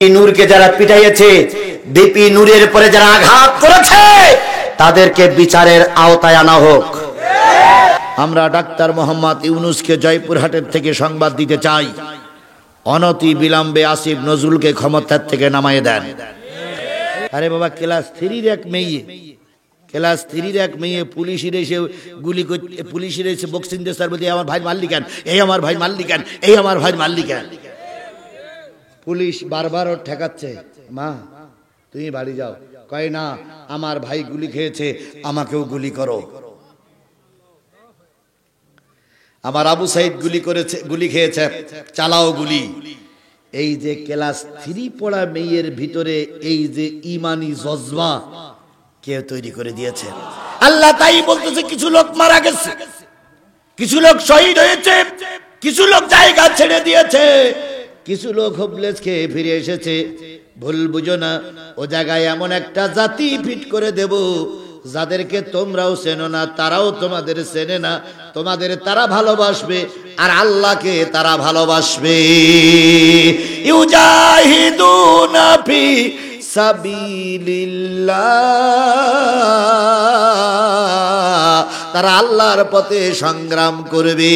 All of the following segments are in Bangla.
নূরকে যারা পিটাইয়েছে, বিপি নূরের পরে যারা আঘাত করেছে, তাদেরকে বিচারের আওতায় আনা হোক। আমরা ডাক্তার মোহাম্মদ ইউনূসকে জয়পুরহাটের থেকে সংবাদ দিতে চাই, অনতি বিলম্বে আসিফ নজরুলকে ক্ষমতার থেকে নামায়ে দেন। আরে বাবা, ক্লাস 3-র এক মেয়ে পুলিশের এসে গুলি করতে, পুলিশের এসে বক্সিং দিয়ে স্যার বলতে, আমার ভাই মারলি কেন, এই আমার ভাই মারলি কেন, এই আমার ভাই মারলি কেন। পুলিশ বারবার ওর ঠেকাচ্ছে, মা তুমি বাড়ি যাও। কয় না, আমার ভাই গুলি খেয়েছে, আমাকেও গুলি করো। আমার আবু সাইদ গুলি খেয়েছে, চালাও গুলি। এই যে ক্লাস 3 পড়া মেয়ের ভিতরে এই যে ইমানি জজবা কে তৈরি করে দিয়েছে? আল্লাহ তাই বলতেছে, কিছু লোক মারা গেছে, কিছু লোক শহীদ হয়েছে, কিছু লোক জায়গা ছেড়ে দিয়েছে, কিছু লোক হোপলেস খেয়ে ফিরে এসেছে। ভুল বুঝো না, ও জায়গায় এমন একটা জাতি ফিট করে দেব, যাদেরকে তোমরাও চেনো না, তারাও তোমাদের চেনে না। তোমাদের তারা ভালোবাসবে আর আল্লাহকে তারা ভালোবাসবে। ইউজাহিদুনা ফি সাবিলিল্লাহ, তারা আল্লাহর পথে সংগ্রাম করবে।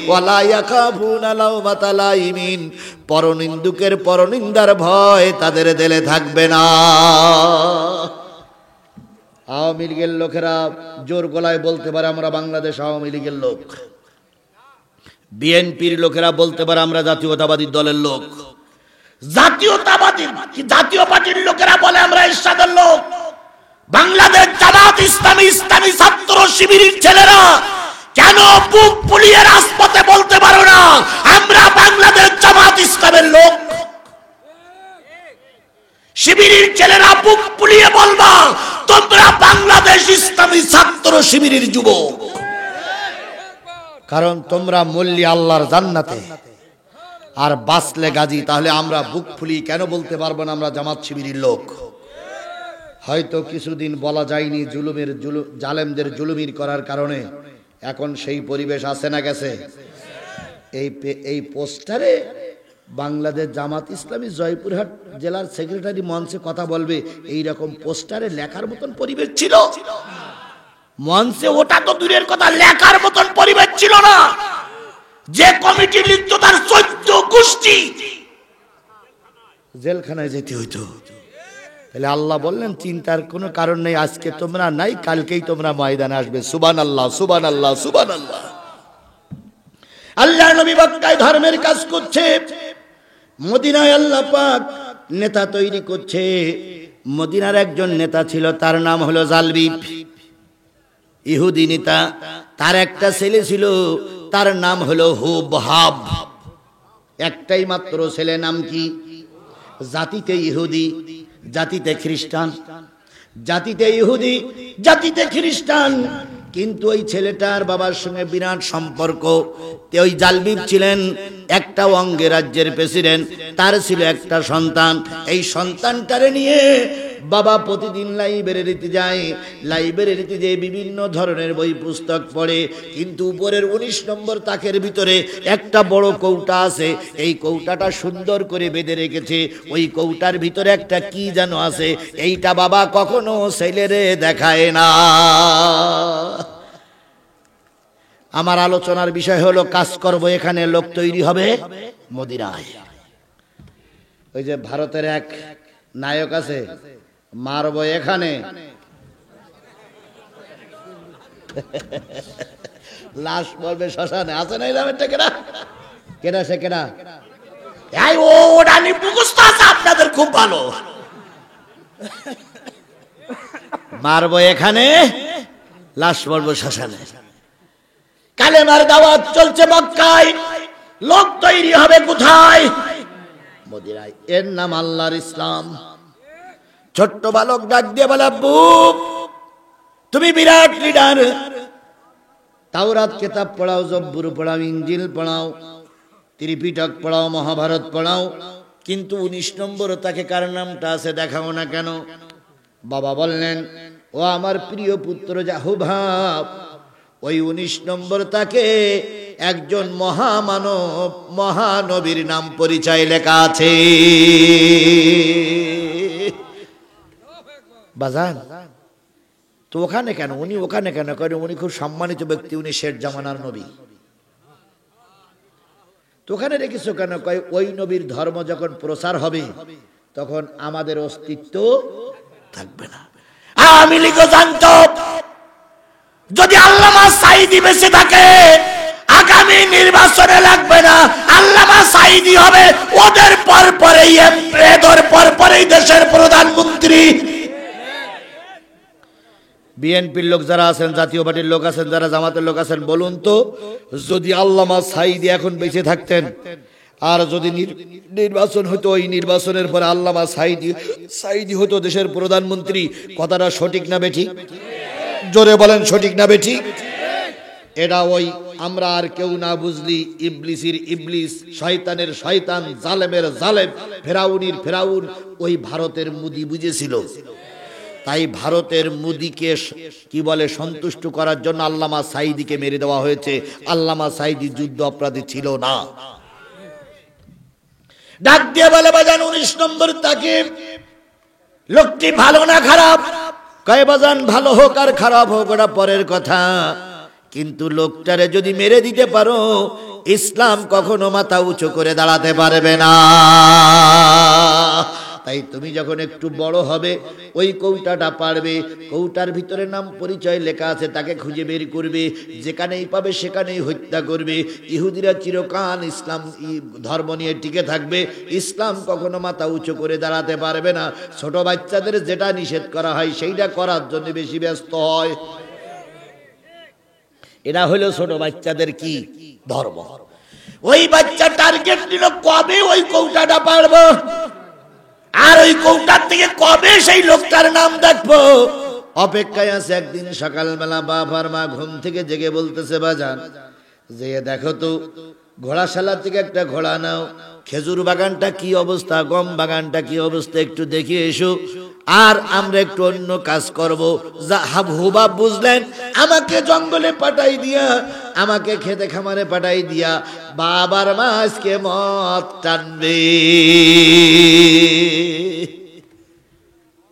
ওয়ালা ইয়াখাফুনা লাওমাতা লাইমিন, পরনিন্দুকের পরনিন্দার ভয় তাদের দিলে থাকবে না। আওয়ামী লীগের লোকেরা জোর গলায় বলতে পারে আমরা বাংলাদেশ আওয়ামী লীগের লোক, বিএনপির লোকেরা বলতে পারে আমরা জাতীয়তাবাদী দলের লোক, জাতীয় পার্টির লোকেরা বলে আমরা এরশাদের লোক। বাংলাদেশ জামাত ইসলামী, ইসলামী ছাত্র শিবিরের ছেলেরা কেন বুক ফুলিয়ে রাজপথে বলতে পারো না আমরা বাংলাদেশ জামাত ইসলামের লোক? শিবিরের ছেলেরা বুক ফুলিয়ে বলবা তোমরা বাংলাদেশ ইসলামী ছাত্র শিবিরের যুবক, কারণ তোমরা মল্লি আল্লাহর জান্নাতে আর বাসলে গাজী। তাহলে আমরা বুক ফুলিয়ে কেন বলতে পারবো না আমরা জামাত শিবিরের লোক? হয়তো কিছুদিন বলা যায়নি জালেমদের জুলুমির করার কারণে, এখন সেই পরিবেশ আছে না গেছে? এই পোস্টারে বাংলাদেশ জামাত ইসলামী জয়পুরহাট জেলার সেক্রেটারি মঞ্চে কথা বলবে, এই রকম পোস্টারে লেখার মতন পরিবেশ ছিল? মঞ্চে ওটা তো দূরের কথা, লেখার মতন পরিবেশ ছিল না। যে কমিটি লিখত তার 14 গোষ্ঠী জেলখানায় যেতে হইতো। তাহলে আল্লাহ বললেন চিন্তার কোনো কারণ নেই, আজকে তোমরা নাই, কালকেই তোমরা ময়দানে আসবে। সুবহানাল্লাহ, সুবহানাল্লাহ, সুবহানাল্লাহ। আল্লাহর নবী মক্কায় ধর্মের কাজ করছে, মদিনায় আল্লাহ পাক নেতা তৈরি করছে। মদিনার একজন নেতা ছিল, তার নাম হলো জালবিব, ইহুদি নেতা। তার একটা ছেলে ছিল, তার নাম হলো হুবহাব। একটাই মাত্র ছেলে, নাম কি? জাতিতে ইহুদি, জাতিতে খ্রিস্টান, জাতিতে ইহুদি, জাতিতে খ্রিস্টান। কিন্তু ওই ছেলেটার বাবার সঙ্গে বিরাট সম্পর্ক। ওই জালবিব ছিলেন একটা অঙ্গরাজ্যের প্রেসিডেন্ট, তার ছিল একটা সন্তান। এই সন্তানটারে নিয়ে বাবা প্রতিদিন লাইব্রেরিতে যায়, লাইব্রেরিতে যে বিভিন্ন ধরনের বই পুস্তক পড়ে। কিন্তু উপরের 19 নম্বর তাকের ভিতরে একটা বড় কৌটা আছে, এই কৌটাটা সুন্দর করে বেঁধে রেখেছে। ওই কৌটার ভিতরে একটা কি যেন আছে, এইটা বাবা কখনো ছেলেরে দেখায় না। আমার আলোচনার বিষয় হলো কাজ করব এখানে, লোক তৈরি হবে মদিনায়। ওই যে ভারতের এক নায়ক আছে, মারবো এখানে, লাশ বলবে শ্মশানে, আছে না? এরকম কেনা কেনা সে কেনা ওটা মুখস্থ আছে আপনাদের, খুব ভালো। মারবো এখানে, লাশ বলবো শ্মশানে। কালেমার দাওয়াত চলছে মক্কায়, লোক তৈরি হবে কোথায়? মদিনায়। এর নাম আল্লাহর ইসলাম। ছোট্ট বালক ডাক দিয়ে বলে, আব্বু তুমি বিরাট লিডার, তাওরাত কিতাব পড়াও, জব্বুর পড়াও, ইনজিল পড়াও, ত্রিপিটক পড়াও, মহাভারত পড়াও, কিন্তু 19 নম্বর তাকে কার নামটা আছে দেখাও না কেন? বাবা বললেন, ও আমার প্রিয় পুত্র হুবহাব, ওই 19 নম্বর তাকে একজন মহামানব মহানবীর নাম পরিচয় লেখা আছে। বাজান তো ওখানে কেন উনি ওখানে কেন কারণ উনি খুব সম্মানিত ব্যক্তি, উনি শেষ জামানার নবী। তো ওখানে রেখেছো কেন? কয় ওই নবীর ধর্ম যখন প্রচার হবে তখন আমাদের অস্তিত্ব থাকবে না। আমি লিখো জানতো যদি আল্লামা সাঈদী বেঁচে থাকে আগামী নির্বাচনে লাগবে না, আল্লামা সাঈদী হবে ওদের পরপরেই এদের পরপরেই দেশের প্রধানমন্ত্রী। বিএনপির লোক যারা আছেন, জাতীয় পার্টির লোক আছেন, যারা জামাতের লোক আছেন, বলুন তো যদি আল্লামা সাঈদী এখন বেঁচে থাকতেন আর যদি নির্বাচন হতো, ওই নির্বাচনের পরে আল্লামা সাঈদী হতো দেশের প্রধানমন্ত্রী, কথাটা সঠিক না বেঠিক? জোরে বলেন সঠিক না বেঠিক? এটা ওই আমরা আর কেউ না বুঝলি ইবলিসের ইবলিস, শয়তানের শয়তান, জালেমের জালেম, ফেরাউনির ফেরাউন ওই ভারতের মুদি বুঝেছিল। তাই ভারতের মুদিকে কি বলে সন্তুষ্ট করার জন্য আল্লামা সাঈদীকে মেরে দেওয়া হয়েছে। আল্লামা সাঈদী যুদ্ধ অপরাধী ছিল না। ডাক দিয়ে বলে বাজান 19 নম্বর তাকে লোকটি ভালো না খারাপ? কয় বাজান ভালো হোক আর খারাপ হোক ওটা পরের কথা, কিন্তু লোকটারে যদি মেরে দিতে পারো ইসলাম কখনো মাথা উঁচু করে দাঁড়াতে পারবে না। তাই তুমি যখন একটু বড় হবে ওই কৌটাটা পারবে, কৌটার ভিতরে নাম পরিচয় লেখা আছে, তাকে খুঁজে বের করবে, যেখানেই পাবে সেখানেই হত্যা করবে। ইহুদিরা চিরকাল ইসলাম ধর্ম নিয়ে টিকে থাকবে, ইসলাম কখনো মাথা উঁচু করে দাঁড়াতে পারবে না। ছোট বাচ্চাদের যেটা নিষেধ করা হয় সেইটা করার জন্য বেশি ব্যস্ত হয়। এটা হলো ছোট বাচ্চাদের কি ধর্ম। ওই বাচ্চা টার্গেট নিল কবে ওই কৌটাটা পারবো, আর ওই কৌটার থেকে কবে সেই লোকটার নাম দেখবো অপেক্ষায় আছে। একদিন সকালবেলা বাবার মা ঘুম থেকে জেগে বলতেছে বাজান যে দেখো তো ঘোড়াশালা থেকে একটা ঘোড়া নাও, খেজুর বাগানটা কি অবস্থা, গম বাগানটা কি অবস্থা একটু দেখে এসো, আর আমরা একটু অন্য কাজ করবো। হুবাব বুঝলেন, আমাকে জঙ্গলে পাঠাই দিয়া, আমাকে খেতে খামারে পাঠাই দিয়া বাবার মা আজকে মদ টানবে।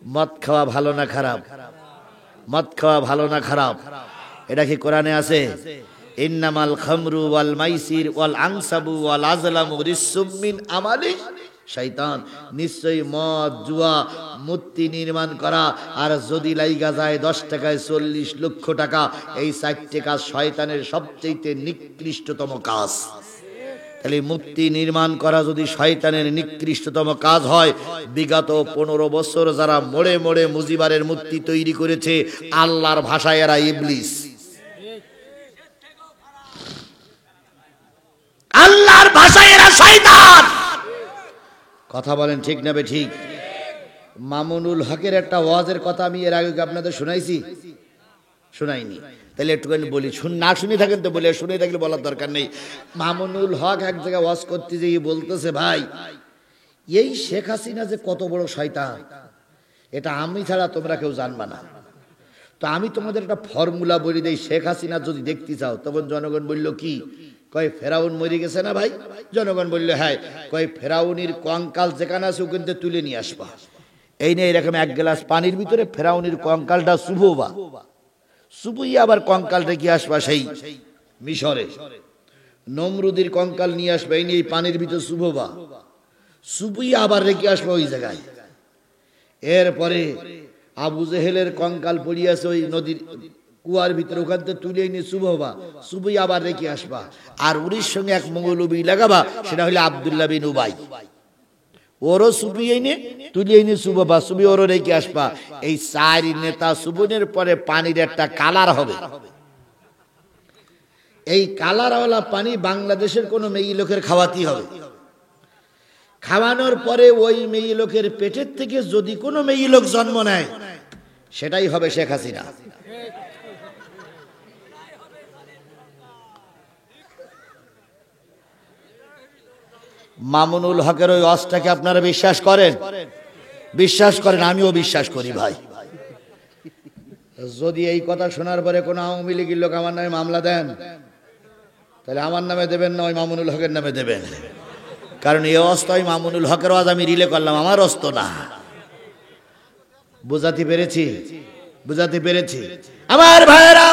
মদ খাওয়া ভালো না খারাপ? মদ খাওয়া ভালো না খারাপ? এটা কি কোরআনে আছে? ইন্নামাল খামরু ওয়াল মাইসির ওয়াল আনসাবু ওয়াল আজলামু রিসসুম মিন আমালি শয়তান। নিশ্চয়ই মদ, জুয়া, মূর্তি নির্মাণ করা, আর যদি লাইগা যায় 10 টাকায় 40 লক্ষ টাকা, এই 4টে কাজ শয়তানের সবচেয়ে নিকৃষ্টতম কাজ। তাহলে মূর্তি নির্মাণ করা যদি শয়তানের নিকৃষ্টতম কাজ হয়, বিগত 15 বছর যারা মোড়ে মোড়ে মুজিবারের মূর্তি তৈরি করেছে আল্লাহর ভাষায় এরা ইবলিস। আল্লাহর ভাষায় এরা শয়তান। কথা বলেন ঠিক না ঠিক? মামুনুল হকের একটা ওয়াজের কথা আমি এর আগে আপনাদের শোনাইছি? শোনাইনি? তাহলে একটুখানি বলি, না শুনে থাকেন তো বলে, শুনে থাকলে বলার দরকার নেই। মামুনুল হক এক জায়গায় ওয়াজ করতে গিয়ে বলতেছে ভাই এই শেখ হাসিনা যে কত বড় শয়তান এটা আমি ছাড়া তোমরা কেউ জানবা না। তো আমি তোমাদের একটা ফর্মুলা বলি দেই, শেখ হাসিনা যদি দেখতে চাও। তখন জনগণ বলল কি? কয় ফেরাউন মরে গেছে না ভাই? জনগণ বলল হ্যাঁ। কয় ফেরাউনির কঙ্কাল যেখানে আছে ওখান থেকে তুলে নিয়ে আসবা। এই নিয়ে এরকম এক গ্লাস পানির ভিতরে ফেরাউনির কঙ্কালটা চুববা, চুবই আবার কঙ্কাল রেখে আসবা সেই মিশরে। নমরুদের কঙ্কাল নিয়ে আসবা, এই নিয়ে পানির ভিতরে চুববা, চুবই আবার রেখে আসবা ওই জায়গায়। এরপরে আবু জেহেলের কঙ্কাল পড়িয়াছে ওই নদীর কুয়ার ভিতরে, ওখান থেকে তুলে এনে চুববা, চুবই আবার রেখে আসবা। আর উরির সঙ্গে এক মৌলবী লাগাবা, সেটা হলো আব্দুল্লাহ বিন উবাই। ওরও চুবি এনে তুলে এনে চুববা, চুবি ওরও রেখে আসবা। এই 4 নেতা চুবনের পরে পানির একটা কালার হবে। এই কালারওয়ালা পানি বাংলাদেশের কোন মেয়ে লোকের খাওয়াতেই হবে। খাওয়ানোর পরে ওই মেয়ে লোকের পেটের থেকে যদি কোনো মেয়ে লোক জন্ম নেয় সেটাই হবে শেখ হাসিনা। মামুনুল হকের ওই ওয়াজটাকে আপনারা বিশ্বাস করেন? বিশ্বাস করেন? আমিও বিশ্বাস করি ভাই। যদি এই কথা শোনার পরে কোনো আওয়ামী লীগের লোক আমার নামে মামলা দেন, তাহলে আমার নামে দেবেন না, ওই মামুনুল হকের নামে দেবেন। কারণ এই অস্ত ওই মামুনুল হকের আজ আমি রিলে করলাম, আমার অস্ত না। বুঝাতে পেরেছি? বুঝাতে পেরেছি? আমার ভাইয়েরা,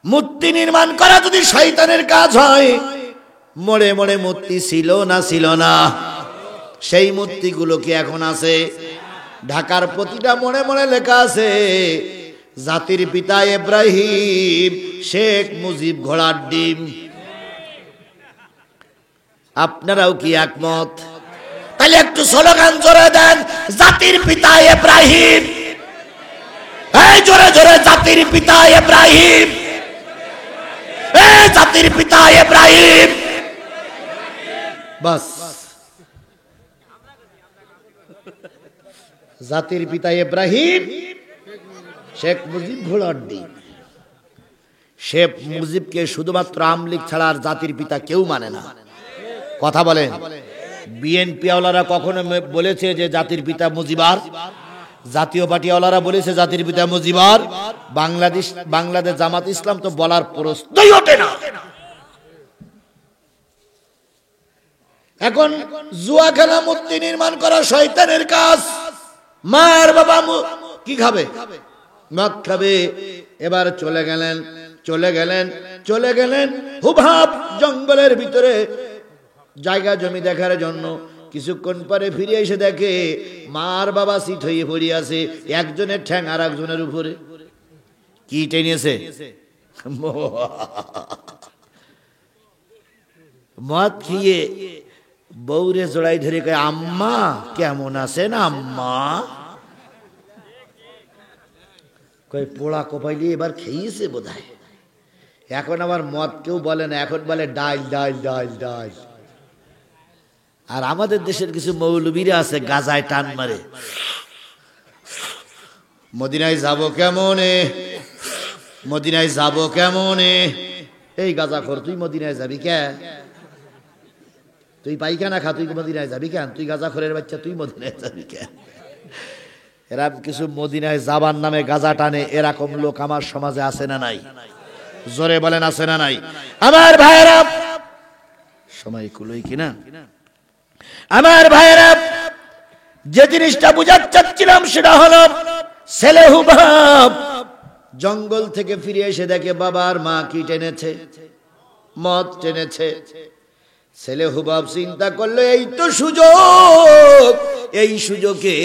মূর্তি নির্মাণ করা যদি শয়তানের কাজ হয়, মোড়ে মোড়ে মূর্তি ছিল না ছিল না? সেই মূর্তিগুলো কি এখন আছে? ঢাকার প্রতিটা মোড়ে মোড়ে লেখা আছে জাতির পিতা ইব্রাহিম, শেখ মুজিব ঘোড়ার ডিম। আপনারাও কি একমত? তাহলে একটু স্লোগান জোরে দেন, জাতির পিতা ইব্রাহিম। এই জোরে জোরে, জাতির পিতা ইব্রাহিম, এই জাতির পিতা ইব্রাহিম। বাস, জাতির পিতা ইব্রাহিম, শেখ মুজিব ঘোড়ার ডিম। শেখ মুজিবকে শুধুমাত্র আওয়ামী লীগ ছাড়া আর জাতির পিতা কেউ মানে না। কথা বলেন। বিএনপি ওয়ালারা কখনো বলেছে যে জাতির পিতা মুজিবার? জাতীয় পার্টি ওয়ালারা বলেছে জাতির পিতা মুজিবার? বাংলাদেশ জামাত ইসলাম তো বলার প্রশ্নই ওঠে না। এখন জুয়া খেলা, মূর্তি নির্মাণ করা শয়তানের কাজ। মার বাবা কি খাবে? মদ খাবে। এবার চলে গেলেন হুবহাব জঙ্গলের ভিতরে জায়গা জমি দেখার জন্য। কিছুক্ষণ পরে ফিরে এসে দেখে মার বাবা সিট হয়ে পড়ে আছে, একজনের ঠ্যাং আর একজনের উপরে। কি টেনেছে? মদ খেয়ে বউরে জড়াই ধরে কয়, আম্মা কেমন আছেন আম্মা? কয় পোড়া কপাইলি এবার খেয়েছে বোধহয়। এখন আবার মদ কেউ বলে না, এখন বলে ডাল ডাল ডাল ডাল। আর আমাদের দেশের কিছু মৌলবীরা আছে গাজায় টান মারে, মদিনায় যাব কেমনে, মদিনায় যাব কেমনে। এই গাজাখোর, তুই মদিনায় যাবি কেন? তুই পাইখানা খা, তুই মদিনায় যাবি কেন? তুই গাজাখোরের বাচ্চা, তুই মদিনায় যাবি কেন? এরা কিছু মদিনায় যাবার নামে গাজা টানে, এরকম লোক আমার সমাজে আছে না নাই? জোরে বলেন, আছে না নাই? আমার ভাইয়েরা, সময় কুলোই কিনা? আমার ভাইয়েরা, যে জিনিসটা বুঝাতে চাচ্ছিলাম সেটা হলো, ছেলে হুবহাব জঙ্গল থেকে ফিরে এসে দেখে বাবার মা কি টেনেছে? মদ টেনেছে। ছেলে হুবহাব চিন্তা করলো, এই তো সুযোগ, এই সুযোগে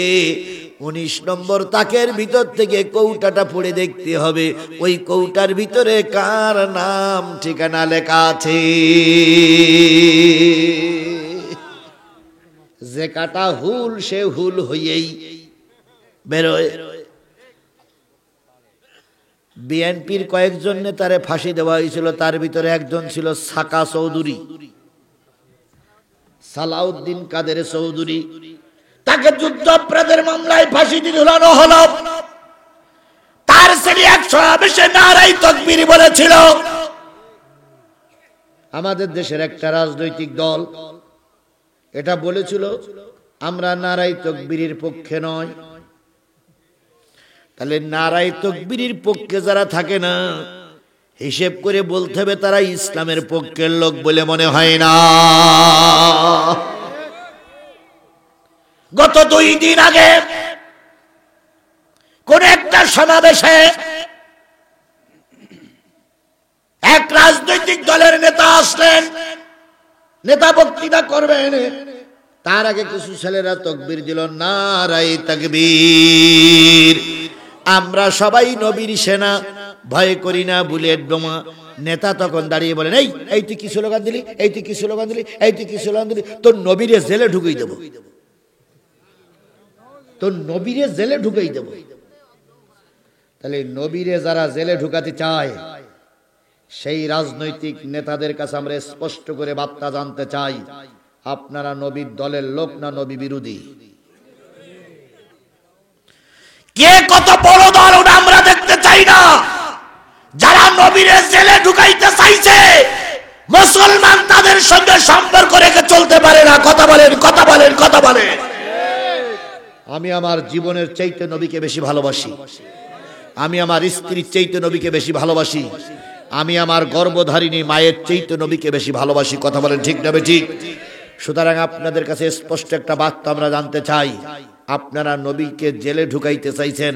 19 নম্বর তাকের ভিতর থেকে কৌটাটা পড়ে দেখতে হবে, ওই কৌটার ভিতরে কার নাম ঠিকানা লেখা আছে। যে কাটা হুল, সে হুল হইয়েই বেরোয়। বিএনপির কয়েকজন নেতারে ফাঁসি দেওয়া হয়েছিল, তার ভিতরে একজন ছিল সাকা চৌধুরী, সালাউদ্দিন কাদের চৌধুরী। তাকে যুদ্ধ অপরাধের মামলায় ফাঁসি ঝুলানো হলো। তার ছেলে 100 নারাই তাকবীর বলেছিল। আমাদের দেশের একটা রাজনৈতিক দল এটা বলেছিল, আমরা নারাই তাকবীরের পক্ষে নয়। তাহলে নারাই তাকবীরের পক্ষে যারা থাকে না, হিসেব করে বলতে হবে তারা ইসলামের পক্ষের লোক বলে মনে হয় না। গত 2 দিন আগে কোন একটা সমাবেশে এক রাজনৈতিক দলের নেতা আসলেন, নেতা বক্তৃতা করবেন। তার আগে কিছু ছেলেরা তাকবীর দিল, নারায়ে তাকবীর। আমরা সবাই নবীর সেনা, ভয় করি না বুলেট বোমা। নেতা তখন দাঁড়িয়ে বলেন, এই তুই কি স্লোগান দিলি, এই তুই কি স্লোগান দিলি, এই তুই কি স্লোগান দিলি, তোর নবীরে জেলে ঢুকিয়ে দেবো, তোর নবীরে জেলে ঢুকিয়ে দেবো। তাহলে নবীরে যারা জেলে ঢুকাতে চায়, সেই রাজনৈতিক নেতাদের কাছে আমরা স্পষ্ট করে বার্তা জানতে চাই, আপনারা নবীর দলের লোক না নবী বিরোধী? কে কত বড় দল ওটা আমরা দেখতে চাই না। যারা নবীরে জেলে ঢুকাইতে চাইছে, মুসলমান তাদের সঙ্গে সম্পর্ক রেখে চলতে পারে না। কথা বলেন, কথা বলেন, কথা বলেন। আমি আমার জীবনের চাইতে নবীকে বেশি ভালোবাসি। আমি আমার স্ত্রীর চাইতে নবীকে বেশি ভালোবাসি, আমি আমার গর্ভধারিণী মায়ের চাইতে নবীকে বেশি ভালোবাসি। কথা বলেন ঠিক না ঠিক? সুতরাং আপনাদের কাছে স্পষ্ট একটা বার্তা আমরা জানতে চাই, আপনারা নবীকে জেলে ঢুকাইতে চাইছেন,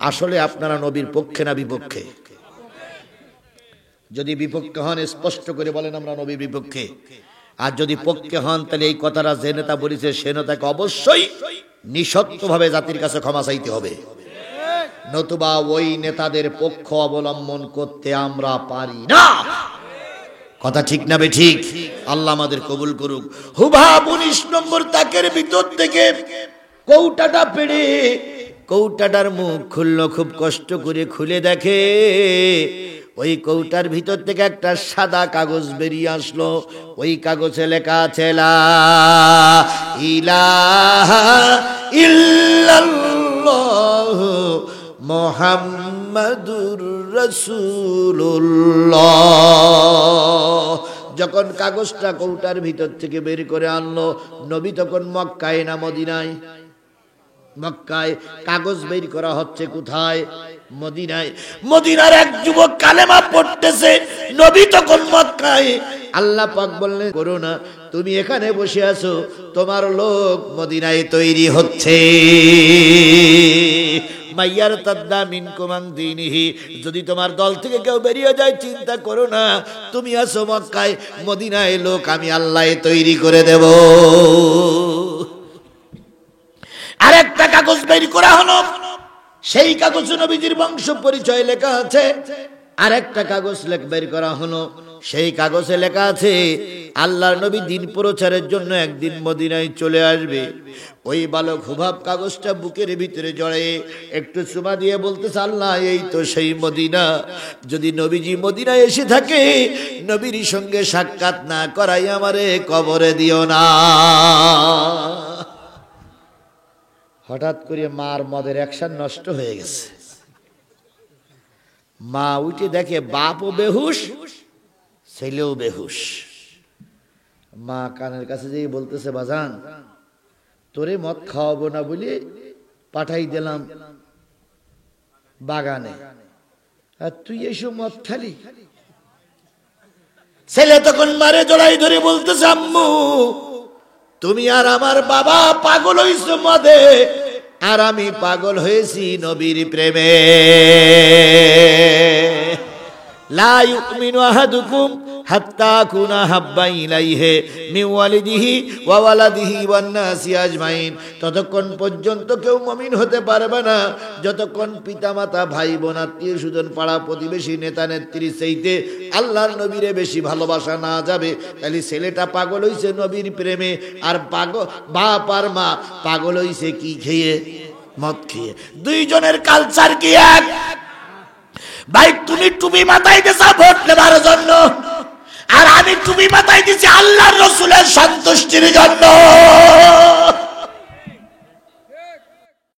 আসলে আপনারা নবীর পক্ষে না বিপক্ষে? যদি বিপক্ষে হন স্পষ্ট করে বলেন আমরা নবীর বিপক্ষে। আর যদি পক্ষে হন তাহলে এই কথাটা যে নেতা বলেছে সে নেতাকে অবশ্যই নিঃশর্তভাবে জাতির কাছে ক্ষমা চাইতে হবে, নতুবা ওই নেতাদের পক্ষ অবলম্বন করতে আমরা পারি না। কথা ঠিক না বে ঠিক? আল্লাহ আমাদের কবুল করুক। হুভা 19 নম্বর তাকের ভিতর থেকে কৌটাটা পেড়ে কৌটাটার মুখ খুললো, খুব কষ্ট করে খুলে দেখে ওই কৌটার ভিতর থেকে একটা সাদা কাগজ বেরিয়ে আসলো। ওই কাগজে লেখা আছে লা ইলাহা ইল্লাল্লাহ মুহাম্মাদুর রাসূলুল্লাহ। যখন কাগজটা কৌটার ভিতর থেকে বের করে আনলো, নবী তখন মক্কায় না মদিনায়? মক্কায়। কাগজ বের করা হচ্ছে কোথায়? মদিনায়। মদিনার এক যুবক কালেমা পড়তেছে, নবী তখন মক্কায়। আল্লাহ পাক বললেন, করো না, তুমি এখানে বসে আছো, তোমার লোক মদিনায় তৈরি হচ্ছে। মাইয়ার তাদ্দা মিনকুম আন দীনিহি, যদি তোমার দল থেকে কেউ বেরিয়ে যায় চিন্তা করো না, তুমি আছো মক্কায়, মদিনায় লোক আমি আল্লাহ তৈরি করে দেব। আরেকটা কাগজ বের করা হলো, সেই কাগজে নবীজির বংশ পরিচয় লেখা আছে। আরেকটা কাগজ বের করা হলো, সেই কাগজে লেখা আছে আল্লাহর নবী দিন প্রচারের জন্য একদিন মদিনায় চলে আসবে। ওই বালক হুবাব কাগজটা বুকের ভিতরে জড়ে একটু চুমা দিয়ে বলতেছে, আল্লাহ এই তো সেই মদিনা, যদি নবীজি মদিনায় এসে থাকে নবীর সঙ্গে সাক্ষাৎ না করাই আমারে কবরে দিও না। হঠাৎ করে মার মদের অ্যাকশন নষ্ট হয়ে গেছে। মা উঠে দেখে বাপও বেহুশ, ছেলেও বেহুশ। মা কানের কাছে যেই বলতেছে, বাজান তোরে মদ খাওয়াবো না বলে পাঠাই দিলাম বাগানে, আর তুই এসো মদ খালি। ছেলে তখন মারে জড়াই ধরে বলতেছে, আম্মু তুমি আর আমার বাবা পাগল হইছো মদে, আর আমি পাগল হয়েছি নবীর প্রেমে। লা ইউমিনু আহাদুকুম হাত্তা কুনা হাব্বা ইলাইহি মিন ওয়ালিদিহি ওয়া ওয়ালাদিহি ওয়ান নাসি আজমাইন, ততক্ষণ পর্যন্ত কেউ মুমিন হতে পারবে না যতক্ষণ পিতামাতা, ভাই বোন, আত্মীয় স্বজন, পাড়া প্রতিবেশী, নেতা নেত্রীর চাইতে আল্লাহর নবীরে বেশি ভালোবাসা না যাবে। তাহলে ছেলেটা পাগল হইছে নবীর প্রেমে, আর বাপ আর মা পাগল হইছে কি খেয়ে? মদ খেয়ে। দুইজনের কালচার কি এক? ভাই তুমি টুপি মাথায় দিয়েছো ভোট নেবার জন্য, আর আমি টুপি মাথায় দিয়েছি আল্লাহর রাসূলের সন্তুষ্টির জন্য।